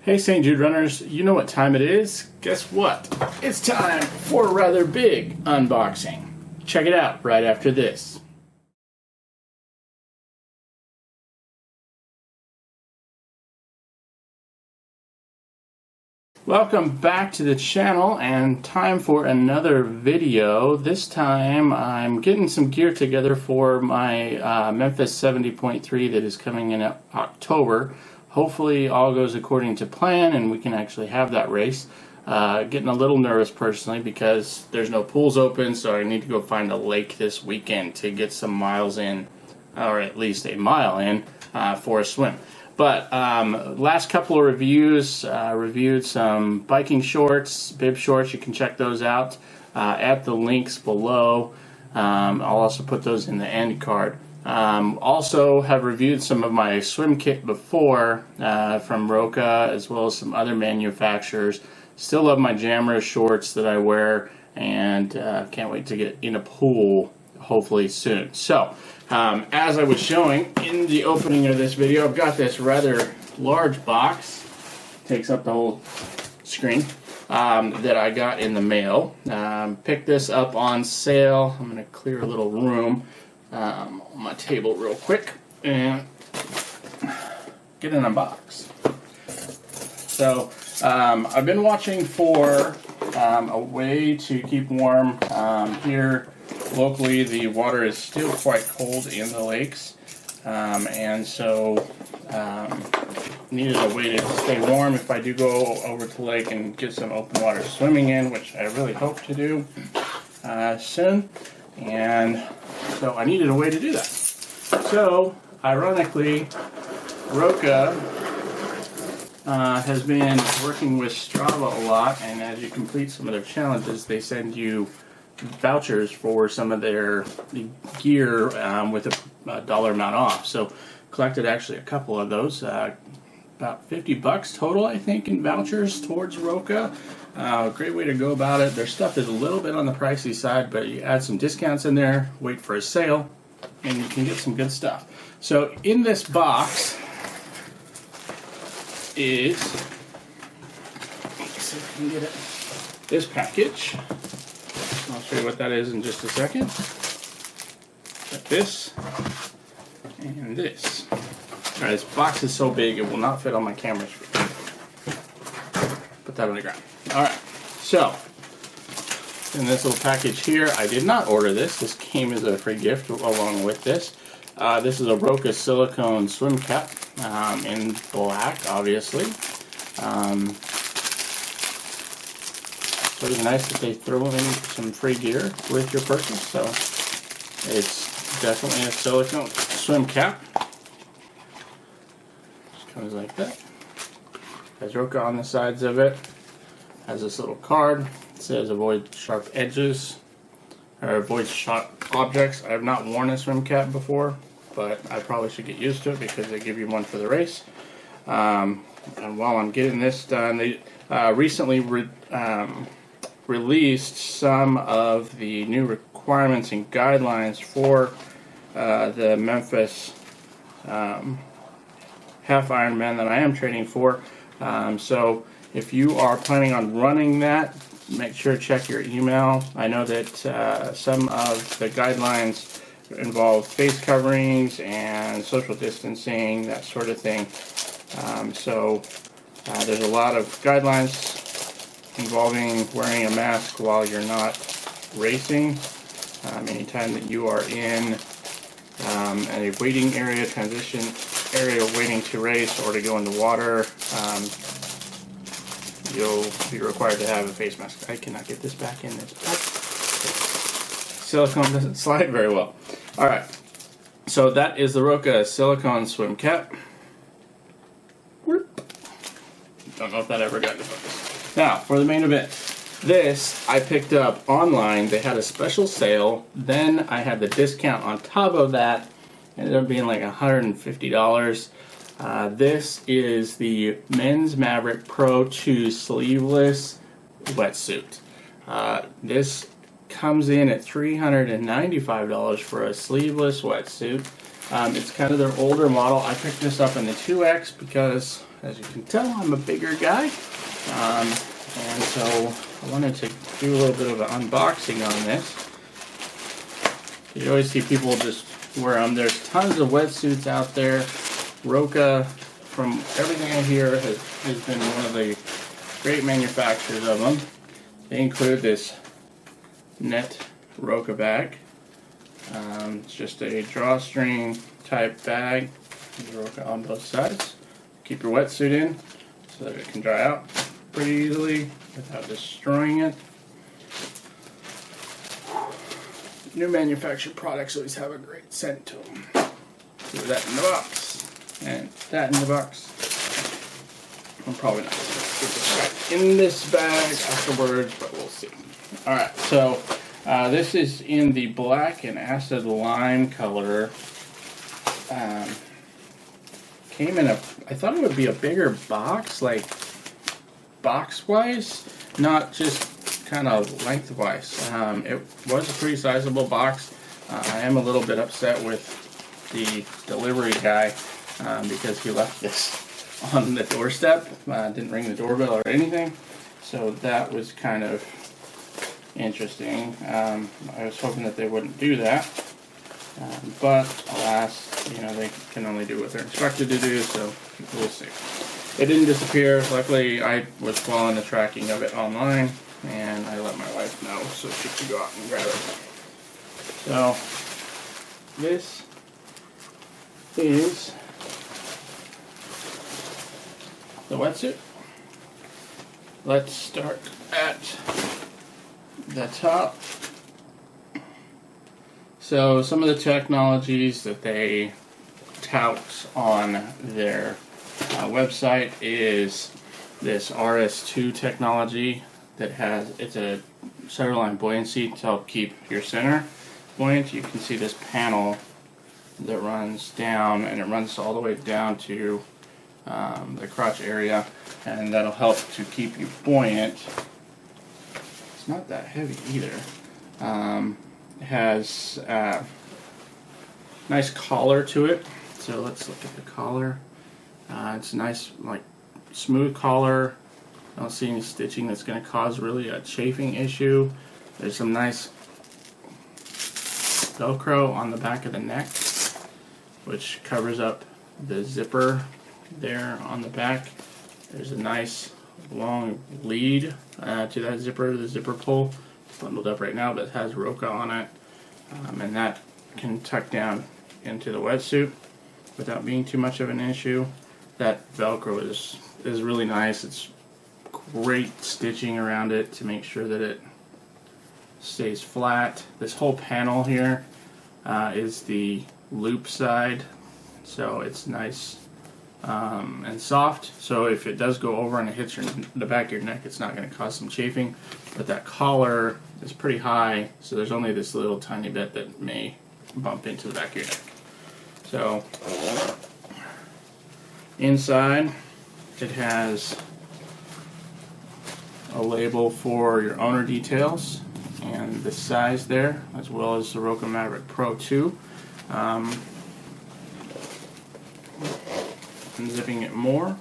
Hey StJudeRnners, you know what time it is? Guess what? It's time for a rather big unboxing. Check it out right after this. Welcome back to the channel and time for another video. This time I'm getting some gear together for my Memphis 70.3 that is coming in October. Hopefully all goes according to plan and we can actually have that race. Getting a little nervous personally because there's no pools open, so I need to go find a lake this weekend to get some miles in, or at least a mile in, for a swim. But last couple of reviews, reviewed some biking shorts, bib shorts. You can check those out at the links below. I'll also put those in the end card. Also have reviewed some of my swim kit before from Roka as well as some other manufacturers. Still love my jammer shorts that I wear, and can't wait to get in a pool hopefully soon. So as I was showing in the opening of this video, I've got this rather large box, takes up the whole screen, that I got in the mail. Picked this up on sale. I'm going to clear a little room on my table real quick and get an unbox. So I've been watching for a way to keep warm. Here locally the water is still quite cold in the lakes, and so needed a way to stay warm if I do go over to the lake and get some open water swimming in, which I really hope to do soon. And so I needed a way to do that. So, ironically, Roka has been working with Strava a lot, and as you complete some of their challenges, they send you vouchers for some of their gear with a dollar amount off. So, collected actually a couple of those, about $50 total, I think, in vouchers towards Roka. Great way to go about it. Their stuff is a little bit on the pricey side, but you add some discounts in there, wait for a sale, and you can get some good stuff. So in this box is, let's see if I can get it, this package. I'll show you what that is in just a second. Got this and this. Alright, this box is so big it will not fit on my camera screen. Put that on the ground. Alright, so in this little package here, I did not order this. This came as a free gift along with this. This is a Roka silicone swim cap in black, obviously. So it's nice that they throw in some free gear with your purchase. So it's definitely a silicone swim cap. Just comes like that. Has Roka on the sides of it. Has this little card. It says avoid sharp edges, or avoid sharp objects. I have not worn a swim cap before, but I probably should get used to it because they give you one for the race. And while I'm getting this done, they recently released some of the new requirements and guidelines for the Memphis half Ironman that I am training for. So if you are planning on running that, make sure to check your email. I know that some of the guidelines involve face coverings and social distancing, that sort of thing. So there's a lot of guidelines involving wearing a mask while you're not racing. Anytime that you are in a waiting area, transition area, waiting to race or to go in the water, you'll be required to have a face mask. I cannot get this back in this pack. Silicone doesn't slide very well. Alright, so that is the Roka silicone swim cap. Don't know if that ever got into focus. Now, for the main event. This I picked up online. They had a special sale. Then I had the discount on top of that. It ended up being like $150. This is the Men's Maverick Pro 2 Sleeveless Wetsuit. This comes in at $395 for a sleeveless wetsuit. It's kind of their older model. I picked this up in the 2X because As you can tell, I'm a bigger guy, and so I wanted to do a little bit of an unboxing on this. You always see people just wear them. There's tons of wetsuits out there. Roka, from everything I hear, has been one of the great manufacturers of them. They include this net Roka bag. It's just a drawstring type bag. Roka on both sides. Keep your wetsuit in so that it can dry out pretty easily without destroying it. New manufactured products always have a great scent to them. Put that in the box and that in the box. I'm probably not going to put this back in this bag afterwards, but we'll see. Alright, so this is in the black and acid lime color. Came in I thought it would be a bigger box, like box-wise, not just kind of lengthwise. It was a pretty sizable box. I am a little bit upset with the delivery guy because he left this on the doorstep. Didn't ring the doorbell or anything, so that was kind of interesting. I was hoping that they wouldn't do that, but alas, you know, they can only do what they're instructed to do, so we'll see. It didn't disappear. Luckily, I was following the tracking of it online, and I let my wife know so she could go out and grab it. So, this is the wetsuit. Let's start at the top. So some of the technologies that they tout on their website is this RS2 technology that it's a centerline buoyancy to help keep your center buoyant. You can see this panel that runs down, and it runs all the way down to the crotch area, and that'll help to keep you buoyant. It's not that heavy either. It has a nice collar to it, so let's look at the collar. It's a nice, like, smooth collar. I don't see any stitching that's going to cause really a chafing issue. There's some nice Velcro on the back of the neck, which covers up the zipper there on the back. There's a nice long lead to that zipper, the zipper pull. It's bundled up right now, but it has Roka on it, and that can tuck down into the wetsuit without being too much of an issue. That Velcro is really nice. It's great stitching around it to make sure that it stays flat. This whole panel here is the loop side, so it's nice and soft, so if it does go over and it hits the back of your neck, it's not going to cause some chafing. But that collar is pretty high, so there's only this little tiny bit that may bump into the back of your neck. So inside it has a label for your owner details and the size there, as well as the Roka Maverick Pro 2. Unzipping it more,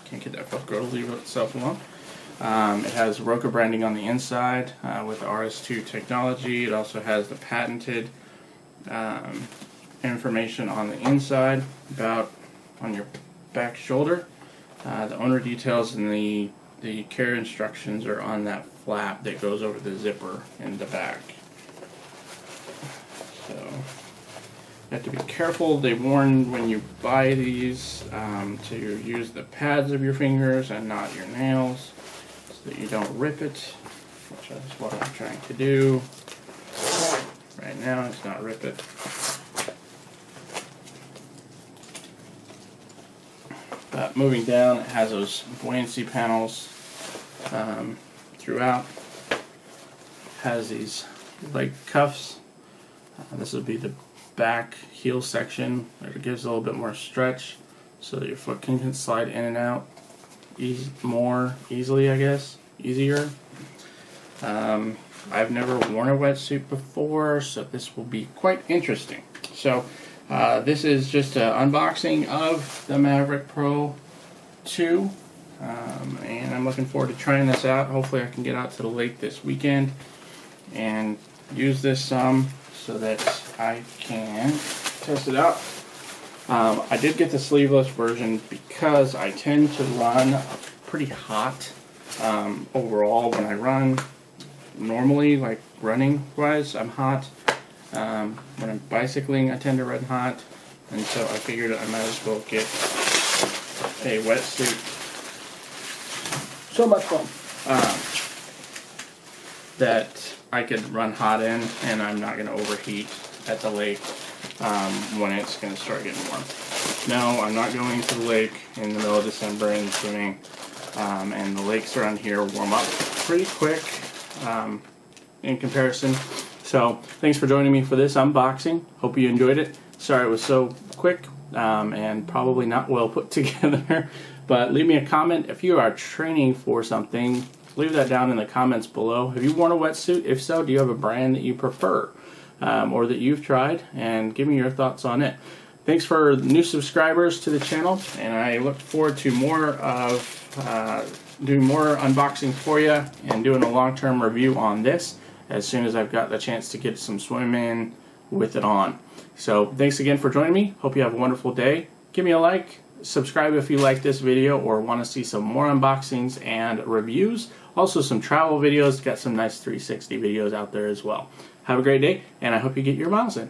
can't get that Velcro to leave itself alone. It has Roka branding on the inside with the RS2 technology. It also has the patented information on the inside about on your back shoulder. The owner details and the care instructions are on that flap that goes over the zipper in the back. So you have to be careful. They warn when you buy these to use the pads of your fingers and not your nails, so that you don't rip it, which is what I'm trying to do right now. It's not rip it. But moving down, it has those buoyancy panels throughout. It has these leg cuffs. This will be the back heel section. It gives a little bit more stretch so that your foot can slide in and out more easily, I guess. Easier. I've never worn a wetsuit before, so this will be quite interesting. So this is just an unboxing of the Maverick Pro 2. And I'm looking forward to trying this out. Hopefully I can get out to the lake this weekend and use this some so that I can test it out. I did get the sleeveless version because I tend to run pretty hot overall when I run. Normally, like running wise, I'm hot. When I'm bicycling, I tend to run hot, and so I figured I might as well get a wetsuit. So much fun that I could run hot in, and I'm not going to overheat at the lake when it's going to start getting warm. No, I'm not going to the lake in the middle of December and swimming, and the lakes around here warm up pretty quick in comparison. So thanks for joining me for this unboxing. Hope you enjoyed it. Sorry it was so quick and probably not well put together, but leave me a comment if you are training for something. Leave that down in the comments below. Have you worn a wetsuit? If so, do you have a brand that you prefer or that you've tried? And give me your thoughts on it. Thanks for new subscribers to the channel, and I look forward to more of doing more unboxing for you and doing a long-term review on this as soon as I've got the chance to get some swim in with it on. So thanks again for joining me. Hope you have a wonderful day. Give me a like, subscribe if you like this video or want to see some more unboxings and reviews. Also some travel videos, got some nice 360 videos out there as well. Have a great day, and I hope you get your miles in.